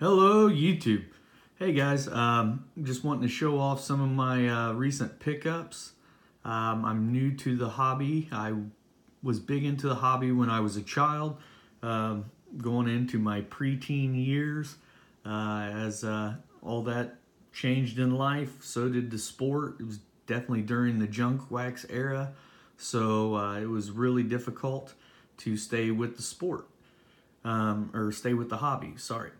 Hello YouTube. Hey guys, just wanting to show off some of my recent pickups. I'm new to the hobby. I was big into the hobby when I was a child, going into my preteen years. As all that changed in life, so did the sport. It was definitely during the junk wax era, so it was really difficult to stay with the sport, or stay with the hobby, sorry.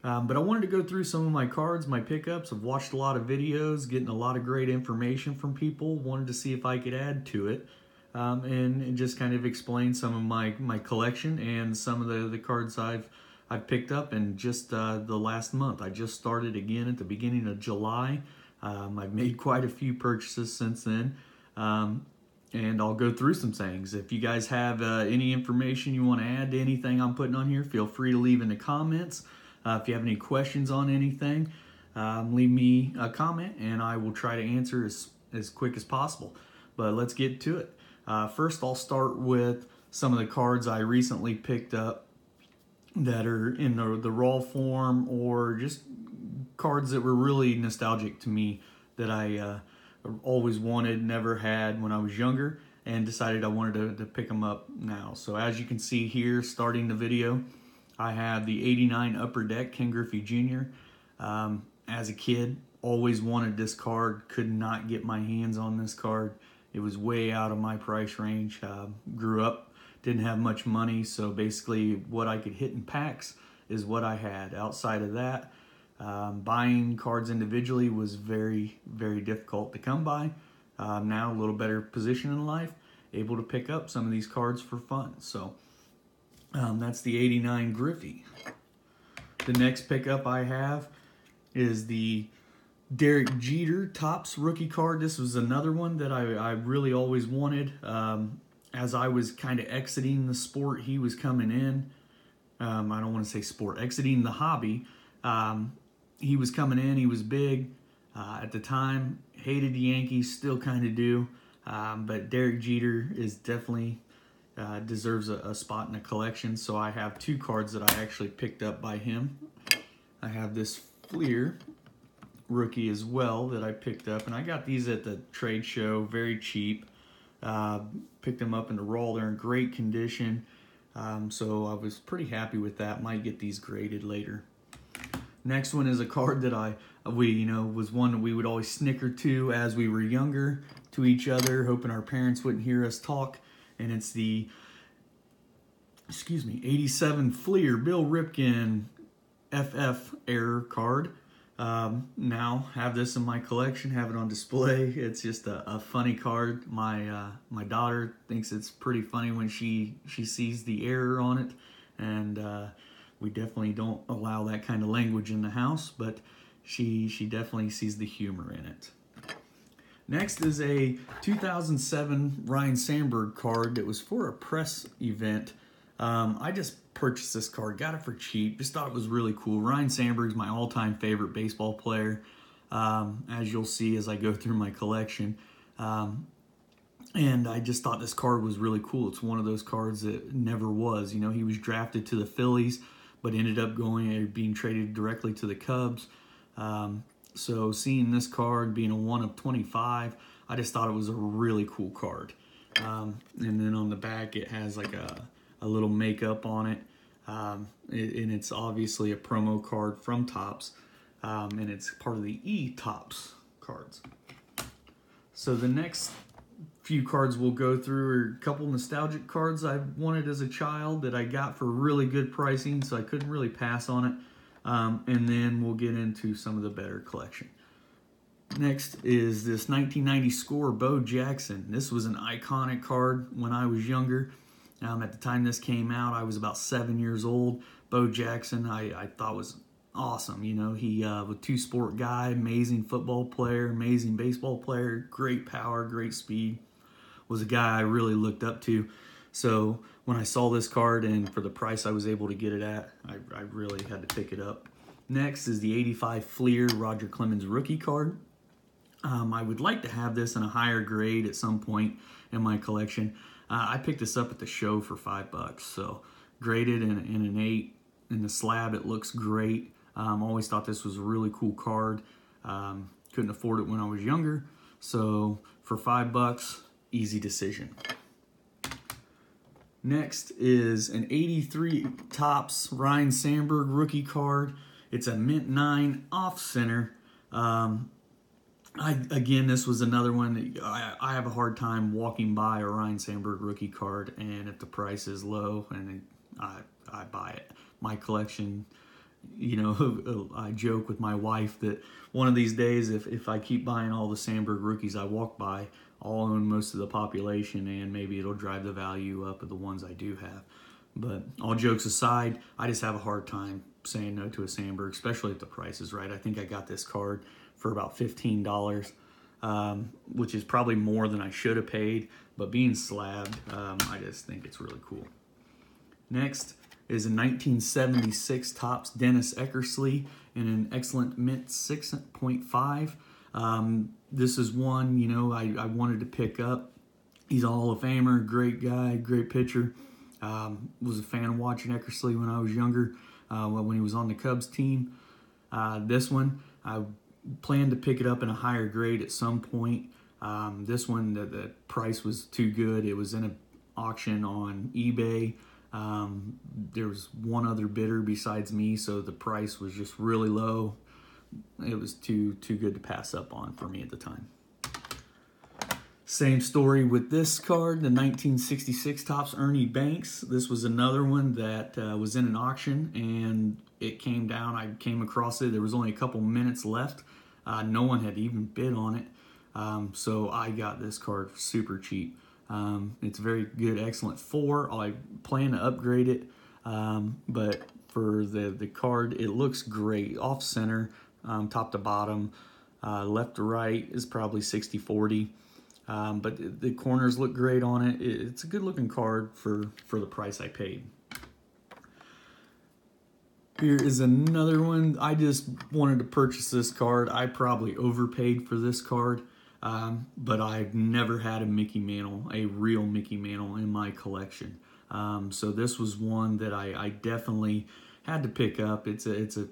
But I wanted to go through some of my cards, my pickups. I've watched a lot of videos, getting a lot of great information from people. Wanted to see if I could add to it, and just kind of explain some of my collection and some of the cards I've picked up in just the last month. I just started again at the beginning of July. I've made quite a few purchases since then. And I'll go through some things. If you guys have any information you want to add to anything I'm putting on here, feel free to leave in the comments. If you have any questions on anything, leave me a comment and I will try to answer as quick as possible. But let's get to it. First, I'll start with some of the cards I recently picked up that are in the raw form, or just cards that were really nostalgic to me that I always wanted, never had when I was younger, and decided I wanted to pick them up now. So as you can see here, starting the video, I have the 89 Upper Deck Ken Griffey Jr. As a kid, always wanted this card, could not get my hands on this card. It was way out of my price range. Grew up, didn't have much money, so basically what I could hit in packs is what I had. Outside of that, buying cards individually was very, very difficult to come by. Now a little better position in life, able to pick up some of these cards for fun. So that's the 89 Griffey. The next pickup I have is the Derek Jeter Topps rookie card. This was another one that I really always wanted. As I was kind of exiting the sport, he was coming in. I don't want to say sport, exiting the hobby. He was coming in, he was big. At the time, hated the Yankees, still kind of do. But Derek Jeter is definitely deserves a spot in the collection. So I have two cards that I actually picked up by him. I have this Fleer rookie as well that I picked up, and I got these at the trade show, very cheap. Picked them up in the raw, they're in great condition. So I was pretty happy with that. Might get these graded later. Next one is a card that was one that we would always snicker to as we were younger to each other, hoping our parents wouldn't hear us talk. And it's the 87 Fleer Bill Ripken FF Error card. Now have this in my collection, have it on display. It's just a funny card. My daughter thinks it's pretty funny when she sees the error on it, and we definitely don't allow that kind of language in the house, but she definitely sees the humor in it. Next is a 2007 Ryne Sandberg card that was for a press event. I just purchased this card, got it for cheap, just thought it was really cool. Ryne Sandberg's my all-time favorite baseball player, as you'll see as I go through my collection. And I just thought this card was really cool. It's one of those cards that never was. You know, he was drafted to the Phillies, but ended up being traded directly to the Cubs. So seeing this card being a 1 of 25, I just thought it was a really cool card. And then on the back it has like a little makeup on it. And it's obviously a promo card from Topps. And it's part of the E-Topps cards. So the next few cards we'll go through are a couple nostalgic cards I wanted as a child that I got for really good pricing, so I couldn't really pass on it. And then we'll get into some of the better collection. Next is this 1990 Score Bo Jackson. This was an iconic card when I was younger. At the time this came out, I was about 7 years old. Bo Jackson, I thought was awesome. You know, he was a two-sport guy, amazing football player, amazing baseball player, great power, great speed. Was a guy I really looked up to. So when I saw this card and for the price I was able to get it at, I really had to pick it up. Next is the 85 Fleer Roger Clemens rookie card. I would like to have this in a higher grade at some point in my collection. I picked this up at the show for $5, so graded in an 8. In the slab, it looks great. Always thought this was a really cool card. Couldn't afford it when I was younger, so for $5, easy decision. Next is an 83 Topps Ryne Sandberg rookie card. It's a mint 9 off center. Again, this was another one. I have a hard time walking by a Ryne Sandberg rookie card, and if the price is low, and I buy it. My collection, you know, I joke with my wife that one of these days, if I keep buying all the Sandberg rookies I walk by, I'll own most of the population, and maybe it'll drive the value up of the ones I do have. But all jokes aside, I just have a hard time saying no to a Sandberg, especially if the price is right. I think I got this card for about $15, which is probably more than I should have paid, but being slabbed, I just think it's really cool. Next is a 1976 Topps Dennis Eckersley in an excellent mint 6.5. This is one, you know, I wanted to pick up. He's a Hall of Famer, great guy, great pitcher. Was a fan of watching Eckersley when I was younger, when he was on the Cubs team. This one, I planned to pick it up in a higher grade at some point. This one, the price was too good. It was in an auction on eBay. There was one other bidder besides me, so the price was just really low. It was too good to pass up on for me at the time. Same story with this card, the 1966 Topps Ernie Banks. This was another one that was in an auction, and it came down. I came across it. There was only a couple minutes left. No one had even bid on it, so I got this card super cheap. It's very good, excellent 4. I plan to upgrade it, but for the card, it looks great. Off center, top to bottom, left to right is probably 60-40. But the corners look great on it. It's a good looking card for the price I paid. Here is another one. I just wanted to purchase this card. I probably overpaid for this card, but I've never had a Mickey Mantle, a real Mickey Mantle in my collection. So this was one that I definitely had to pick up. It's a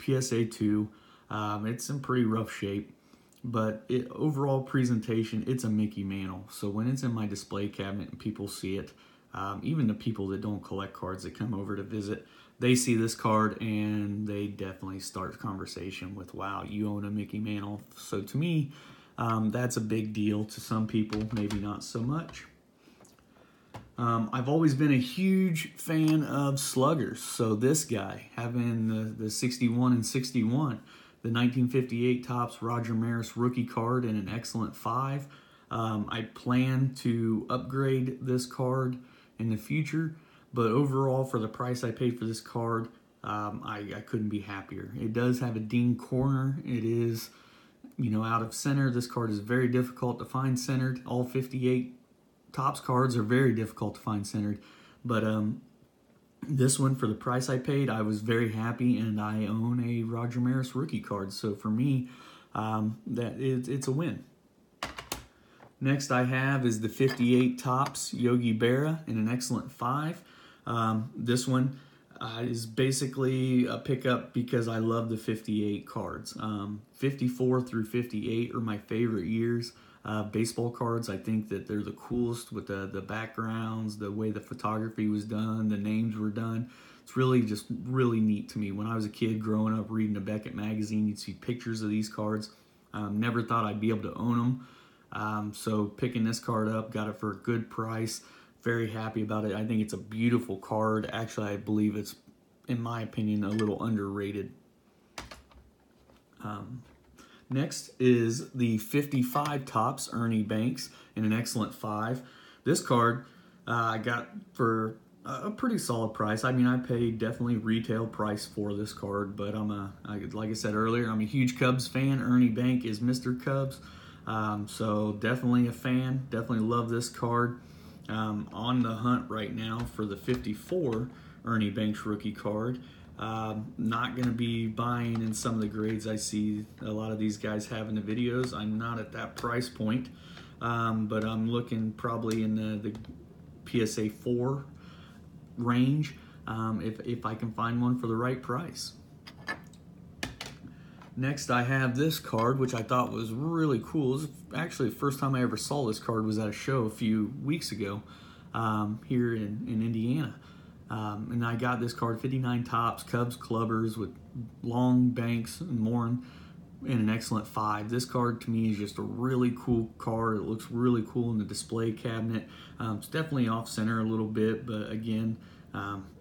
PSA 2. It's in pretty rough shape. But overall presentation, it's a Mickey Mantle. So when it's in my display cabinet and people see it, even the people that don't collect cards that come over to visit, they see this card and they definitely start conversation with, wow, you own a Mickey Mantle. So to me, that's a big deal. To some people, maybe not so much. I've always been a huge fan of sluggers. So this guy, having the 61 and 61, the 1958 Topps Roger Maris rookie card in an excellent 5. I plan to upgrade this card in the future, but overall, for the price I paid for this card, I couldn't be happier. It does have a ding corner. It is, you know, out of center. This card is very difficult to find centered. All 58 Topps cards are very difficult to find centered, but this one, for the price I paid, I was very happy, and I own a Roger Maris rookie card. So for me, it's a win. Next I have is the 58 Topps Yogi Berra in an excellent 5. This one is basically a pickup because I love the 58 cards. 54 through 58 are my favorite years. Baseball cards, I think that they're the coolest with the backgrounds, the way the photography was done, the names were done. It's really just really neat to me. When I was a kid growing up reading the Beckett magazine, you'd see pictures of these cards. Never thought I'd be able to own them. So picking this card up, got it for a good price. Very happy about it. I think it's a beautiful card. Actually, I believe it's, in my opinion, a little underrated. Next is the 55 Topps Ernie Banks in an excellent 5. This card I got for a pretty solid price. I mean, I paid definitely retail price for this card, but like I said earlier, I'm a huge Cubs fan. Ernie Bank is Mr. Cubs, so definitely a fan. Definitely love this card. On the hunt right now for the 54 Ernie Banks rookie card. Not going to be buying in some of the grades I see a lot of these guys have in the videos. I'm not at that price point, but I'm looking probably in the PSA 4 range if I can find one for the right price. Next, I have this card, which I thought was really cool. This is actually the first time I ever saw this card was at a show a few weeks ago here in Indiana. And I got this card, 59 Topps, Cubs Clubbers with long banks and more in an excellent 5. This card to me is just a really cool card. It looks really cool in the display cabinet. It's definitely off center a little bit, but again,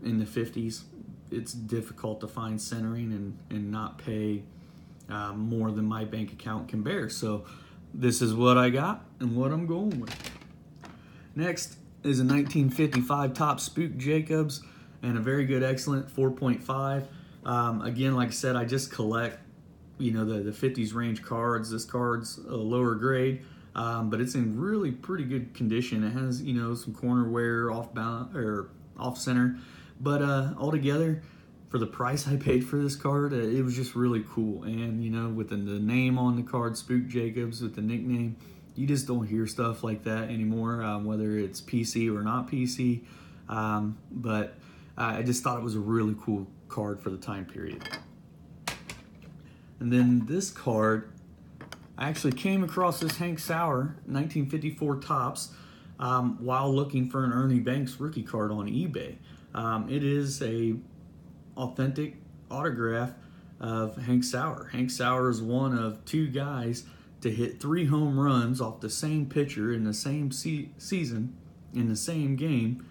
in the 50s, it's difficult to find centering and not pay more than my bank account can bear. So this is what I got and what I'm going with. Next is a 1955 Topps Spook Jacobs and a very good, excellent 4.5. Again, like I said, I just collect, the 50s range cards. This card's a lower grade, but it's in really pretty good condition. It has, some corner wear, off center, but altogether, for the price I paid for this card, it was just really cool. And, with the name on the card, Spook Jacobs, with the nickname, you just don't hear stuff like that anymore, whether it's PC or not PC. But I just thought it was a really cool card for the time period. And then this card, I actually came across this Hank Sauer 1954 Topps while looking for an Ernie Banks rookie card on eBay. It is a authentic autograph of Hank Sauer. Hank Sauer is one of 2 guys to hit 3 home runs off the same pitcher in the same season, in the same game.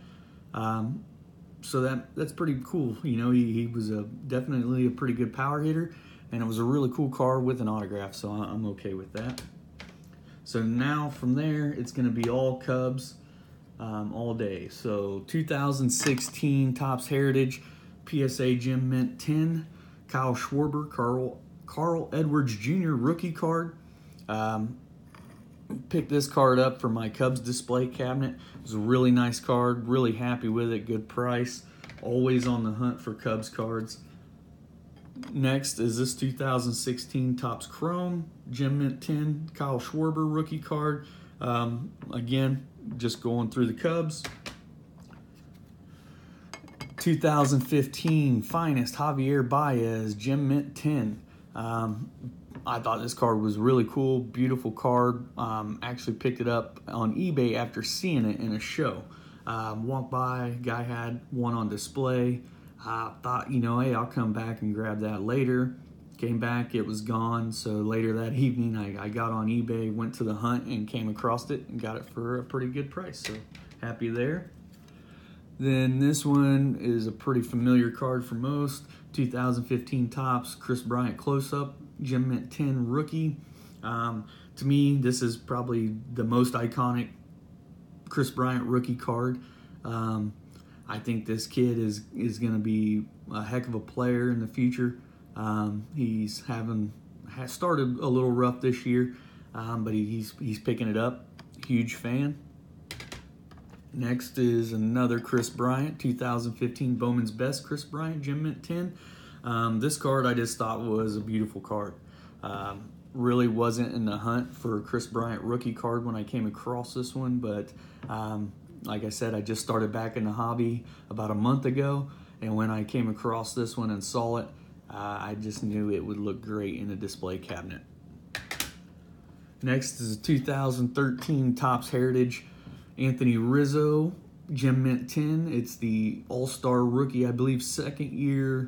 So that's pretty cool. He was definitely a pretty good power hitter, and it was a really cool card with an autograph, so I'm okay with that. So now from there, it's going to be all Cubs all day. So 2016 Topps Heritage PSA Gem Mint 10, Kyle Schwarber, Carl Edwards Jr. rookie card. Picked this card up for my Cubs display cabinet. It was a really nice card, really happy with it, good price. Always on the hunt for Cubs cards. Next is this 2016 Topps Chrome Gem Mint 10, Kyle Schwarber rookie card. Again, just going through the Cubs. 2015 Finest Javier Baez Gem Mint 10. I thought this card was really cool, beautiful card. Actually picked it up on eBay after seeing it in a show. Walked by, guy had one on display. Thought, hey, I'll come back and grab that later. Came back, it was gone. So later that evening, I got on eBay, went to the hunt, and came across it and got it for a pretty good price. So happy there. Then this one is a pretty familiar card for most. 2015 Topps Kris Bryant Close-Up Gem Mint 10 rookie. To me, this is probably the most iconic Kris Bryant rookie card. I think this kid is going to be a heck of a player in the future. Has started a little rough this year, but he's picking it up. Huge fan. Next is another Kris Bryant, 2015 Bowman's Best Kris Bryant Gem Mint 10. This card I just thought was a beautiful card. Really wasn't in the hunt for a Kris Bryant rookie card when I came across this one, but like I said, I just started back in the hobby about a month ago, and when I came across this one and saw it, I just knew it would look great in a display cabinet. Next is a 2013 Topps Heritage Anthony Rizzo Gem Mint 10. It's the All-Star Rookie, I believe,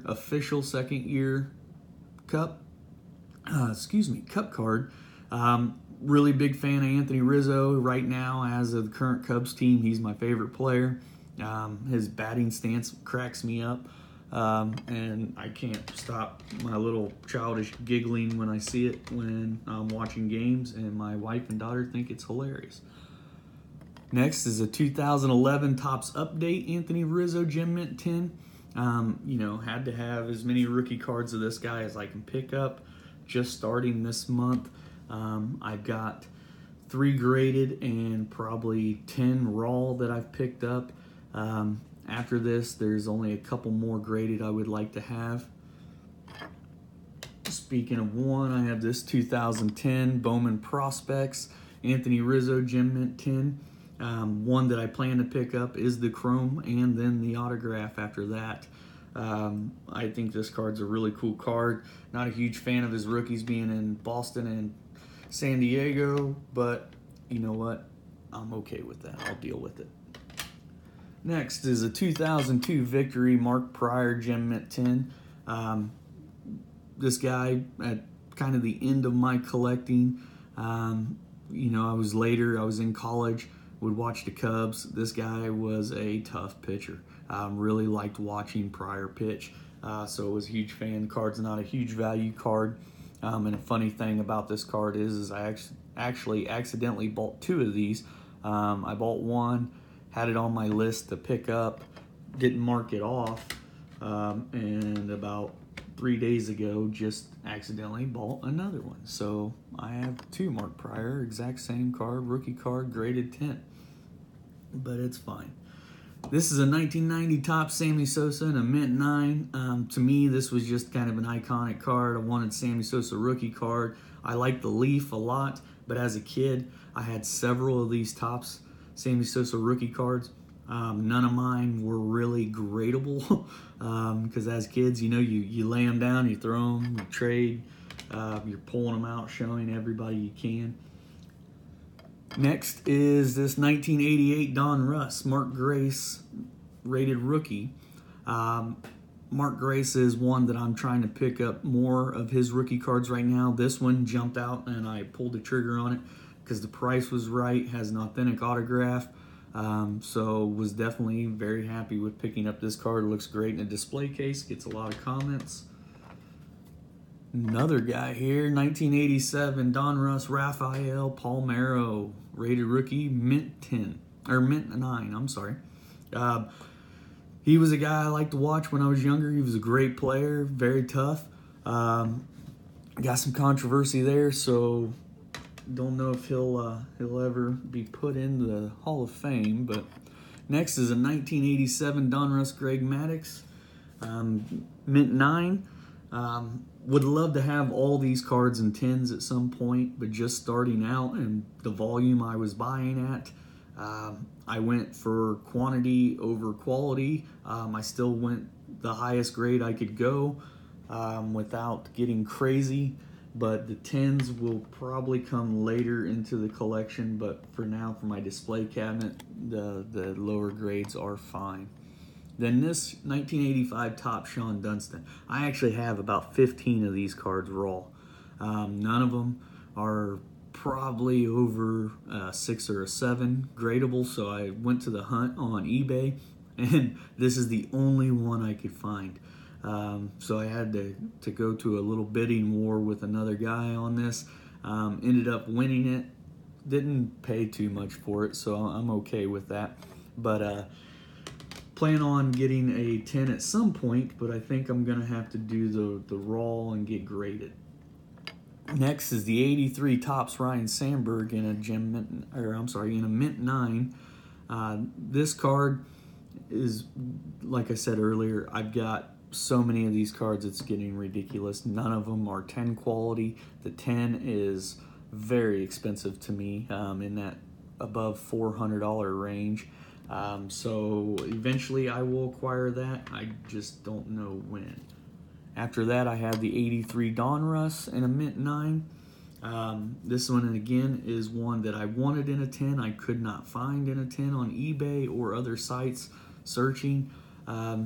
official second year cup card. Really big fan of Anthony Rizzo right now. As of the current Cubs team, he's my favorite player. His batting stance cracks me up, and I can't stop my little childish giggling when I see it when I'm watching games, and my wife and daughter think it's hilarious. Next is a 2011 Topps Update Anthony Rizzo Gem Mint 10. Had to have as many rookie cards of this guy as I can pick up. Just starting this month, I've got 3 graded and probably 10 raw that I've picked up. After this, there's only a couple more graded I would like to have. Speaking of one, I have this 2010 Bowman Prospects Anthony Rizzo Gem Mint 10. One that I plan to pick up is the Chrome and then the autograph after that. I think this card's a really cool card. Not a huge fan of his rookies being in Boston and San Diego, but you know what? I'm okay with that. I'll deal with it. Next is a 2002 Victory Mark Prior Gem Mint 10. This guy at kind of the end of my collecting. You know, I was in college, would watch the Cubs. This guy was a tough pitcher. Really liked watching Prior pitch, so I was a huge fan. Card's not a huge value card. And a funny thing about this card is I actually accidentally bought two of these. I bought one, had it on my list to pick up, didn't mark it off, and about 3 days ago just accidentally bought another one. So I have two Mark Prior, exact same card, rookie card, graded 10. But it's fine. This is a 1990 Topps Sammy Sosa and a mint 9. To me, this was just kind of an iconic card. I wanted Sammy Sosa rookie card. I like the leaf a lot, but as a kid, I had several of these Topps Sammy Sosa rookie cards. None of mine were really gradable because as kids, you know, you lay them down, you throw them, you trade, you're pulling them out, showing everybody you can. Next is this 1988 Don Russ, Mark Grace rated rookie. Mark Grace is one that I'm trying to pick up more of his rookie cards right now. This one jumped out and I pulled the trigger on it because the price was right, has an authentic autograph. So was definitely very happy with picking up this card. It looks great in a display case, gets a lot of comments. Another guy here, 1987 Don Russ Rafael Palmeiro, rated rookie, mint 10, or mint 9, I'm sorry. He was a guy I liked to watch when I was younger. He was a great player, very tough. Got some controversy there, so don't know if he'll ever be put in the Hall of Fame. But next is a 1987 Donruss Greg Maddux, mint 9. Would love to have all these cards in 10s at some point, but just starting out and the volume I was buying at, I went for quantity over quality. I still went the highest grade I could go without getting crazy, but the 10s will probably come later into the collection, but for now, for my display cabinet, the lower grades are fine. Then this 1985 Topps Sean Dunston. I actually have about 15 of these cards raw. None of them are probably over a 6 or a 7 gradable, so I went to the hunt on eBay, and this is the only one I could find. So I had to go to a little bidding war with another guy on this. Ended up winning it. Didn't pay too much for it, so I'm okay with that. But plan on getting a 10 at some point, but I think I'm gonna have to do the raw and get graded. Next is the 83 Topps Ryan Sandberg in a mint 9. This card is, like I said earlier, I've got so many of these cards, it's getting ridiculous. None of them are 10 quality. The 10 is very expensive to me, in that above $400 range. So eventually I will acquire that. I just don't know when. After that, I have the 83 Donruss in a mint 9. This one, and again, is one that I wanted in a 10. I could not find in a 10 on eBay or other sites searching.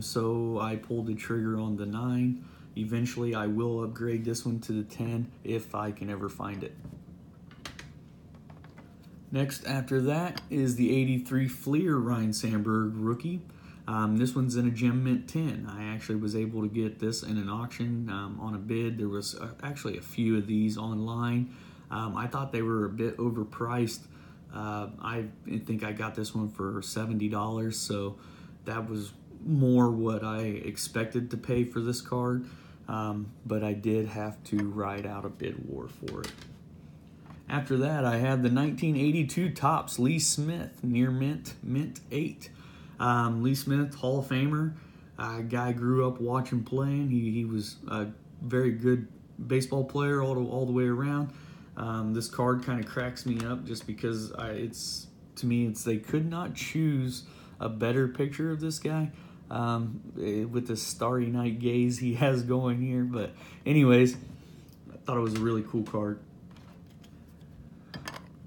So I pulled the trigger on the 9. Eventually, I will upgrade this one to the 10 if I can ever find it. Next, after that, is the 83 Fleer Ryan Sandberg rookie. This one's in a gem mint 10. I actually was able to get this in an auction on a bid. There was actually a few of these online. I thought they were a bit overpriced. I think I got this one for $70, so that was more what I expected to pay for this card. But I did have to ride out a bid war for it. After that, I had the 1982 Topps Lee Smith near mint 8. Lee Smith, Hall of Famer, guy grew up watching playing. He was a very good baseball player all the way around. This card kind of cracks me up just because they could not choose a better picture of this guy. with the starry night gaze he has going here. But anyways, I thought it was a really cool card.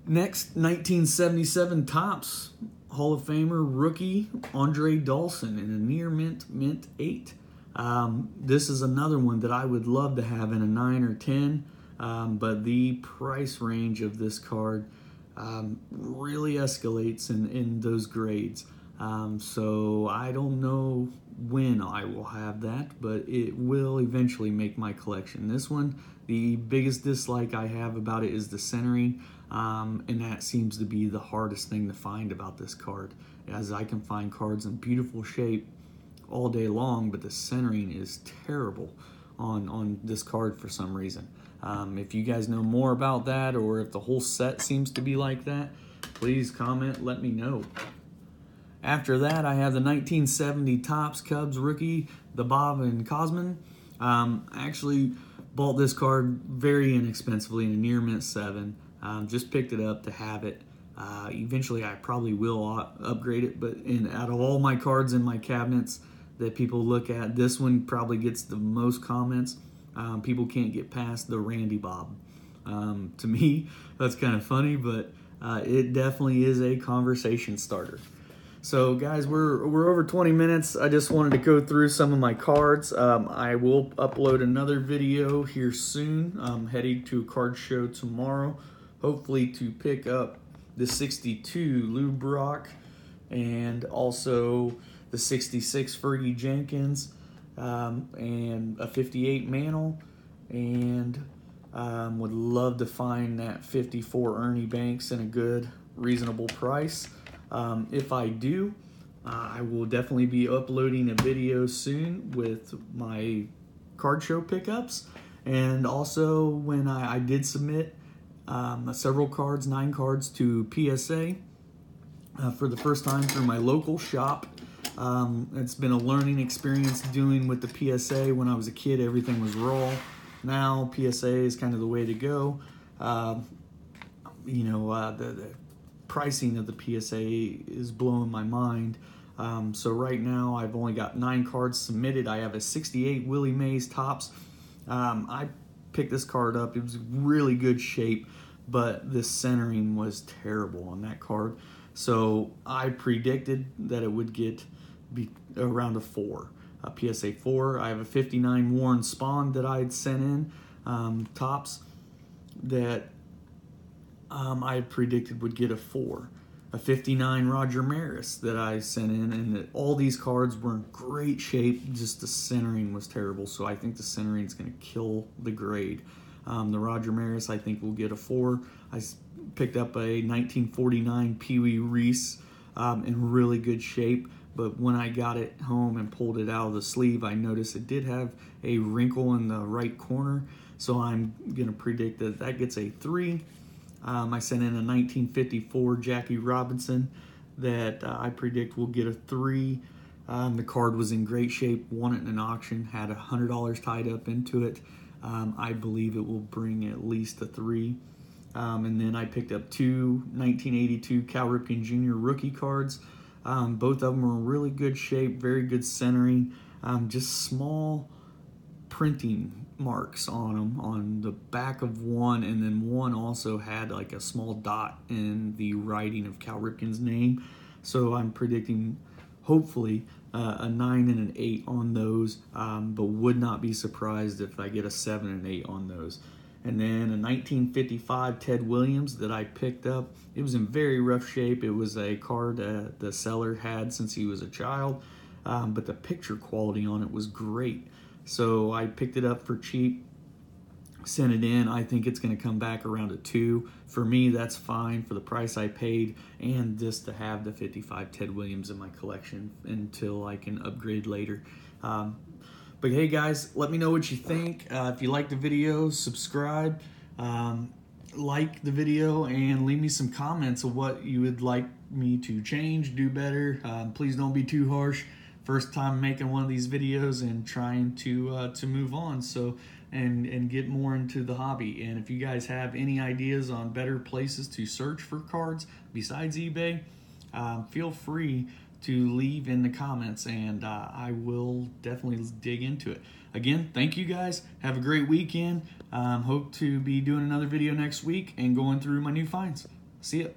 Next, 1977 Topps Hall of Famer rookie Andre Dawson in a near mint 8. This is another one that I would love to have in a 9 or 10, but the price range of this card really escalates in those grades. So I don't know when I will have that, but it will eventually make my collection. This one, the biggest dislike I have about it is the centering, and that seems to be the hardest thing to find about this card, as I can find cards in beautiful shape all day long, but the centering is terrible on this card for some reason. If you guys know more about that, or if the whole set seems to be like that, please comment, let me know. After that, I have the 1970 Topps Cubs rookie, the Bob and Cosman. I actually bought this card very inexpensively in a near mint 7. Just picked it up to have it. Eventually, I probably will upgrade it, but out of all my cards in my cabinets that people look at, this one probably gets the most comments. People can't get past the Randy Bob. To me, that's kind of funny, but it definitely is a conversation starter. So guys, we're over 20 minutes. I just wanted to go through some of my cards. I will upload another video here soon. I'm heading to a card show tomorrow, hopefully to pick up the 62 Lou Brock and also the 66 Fergie Jenkins, and a 58 Mantle, and would love to find that 54 Ernie Banks in a good, reasonable price. If I do, I will definitely be uploading a video soon with my card show pickups. And also, when I did submit several cards, 9 cards to PSA for the first time through my local shop. It's been a learning experience doing with the PSA. When I was a kid, everything was raw. Now PSA is kind of the way to go. The pricing of the PSA is blowing my mind. So right now I've only got 9 cards submitted. I have a 68 Willie Mays Topps. I picked this card up. It was really good shape, but the centering was terrible on that card. So I predicted that it would be around a 4, a PSA 4. I have a 59 Warren Spahn that I had sent in, Topps, that I predicted would get a 4. A 59 Roger Maris that I sent in, and that all these cards were in great shape, just the centering was terrible, so I think the centering is going to kill the grade. The Roger Maris I think will get a 4. I picked up a 1949 Pee Wee Reese in really good shape, but when I got it home and pulled it out of the sleeve, I noticed it did have a wrinkle in the right corner, so I'm going to predict that that gets a 3. I sent in a 1954 Jackie Robinson that I predict will get a 3. The card was in great shape, won it in an auction, had $100 tied up into it. I believe it will bring at least a 3. And then I picked up 2 1982 Cal Ripken Jr. rookie cards. Both of them were in really good shape, very good centering, just small printing marks on them on the back of one, and then one also had like a small dot in the writing of Cal Ripken's name. So I'm predicting hopefully a 9 and an 8 on those, but would not be surprised if I get a 7 and 8 on those. And then a 1955 Ted Williams that I picked up. It was in very rough shape. It was a card the seller had since he was a child, but the picture quality on it was great. So I picked it up for cheap, sent it in. I think it's going to come back around a 2. For me, that's fine for the price I paid, and just to have the 55 Ted Williams in my collection until I can upgrade later. But hey guys, let me know what you think. If you like the video, subscribe, like the video, and leave me some comments of what you would like me to change, do better. Please don't be too harsh. First time making one of these videos and trying to move on, so and get more into the hobby. And if you guys have any ideas on better places to search for cards besides eBay, feel free to leave in the comments, and I will definitely dig into it. Again, thank you guys. Have a great weekend. Hope to be doing another video next week and going through my new finds. See ya.